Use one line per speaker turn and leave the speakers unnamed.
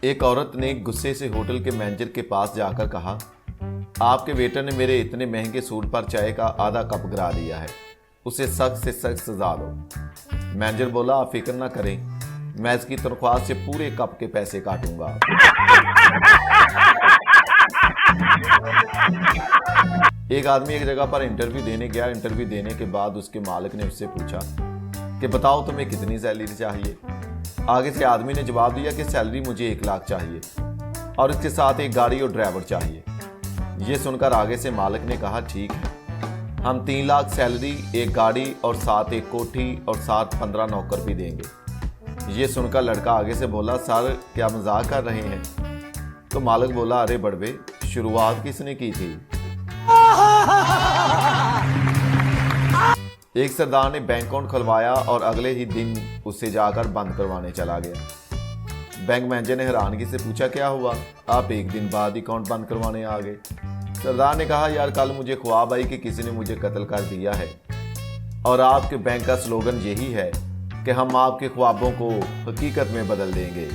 एक औरत ने गुस्से से होटल के मैनेजर के पास जाकर कहा, आपके वेटर ने मेरे इतने महंगे सूट पर चाय का आधा कप गिरा दिया है, उसे सख्त से सख्त सजा दो। मैनेजर बोला, आप फिक्र ना करें, मैं इसकी तनख्वाह से पूरे कप के पैसे काटूंगा। एक आदमी एक जगह पर इंटरव्यू देने गया। इंटरव्यू देने के बाद उसके मालिक ने उससे पूछा कि बताओ तुम्हें कितनी सैलरी चाहिए। आगे से आदमी ने जवाब दिया कि सैलरी मुझे 1 लाख चाहिए और इसके साथ एक गाड़ी और ड्राइवर चाहिए। ये सुनकर आगे से मालिक ने कहा, ठीक है, हम 3 लाख सैलरी, एक गाड़ी और साथ एक कोठी और साथ 15 नौकर भी देंगे। ये सुनकर लड़का आगे से बोला, सर क्या मजाक कर रहे हैं? तो मालिक बोला, अरे बड़वे, शुरुआत किसने की थी? एक सरदार ने बैंक अकाउंट खुलवाया और अगले ही दिन उससे जाकर बंद करवाने चला गया। बैंक मैनेजर ने हैरानगी से पूछा, क्या हुआ, आप एक दिन बाद ही अकाउंट बंद करवाने आ गए? सरदार ने कहा, यार कल मुझे ख्वाब आई कि किसी ने मुझे कत्ल कर दिया है और आपके बैंक का स्लोगन यही है कि हम आपके ख्वाबों को हकीकत में बदल देंगे।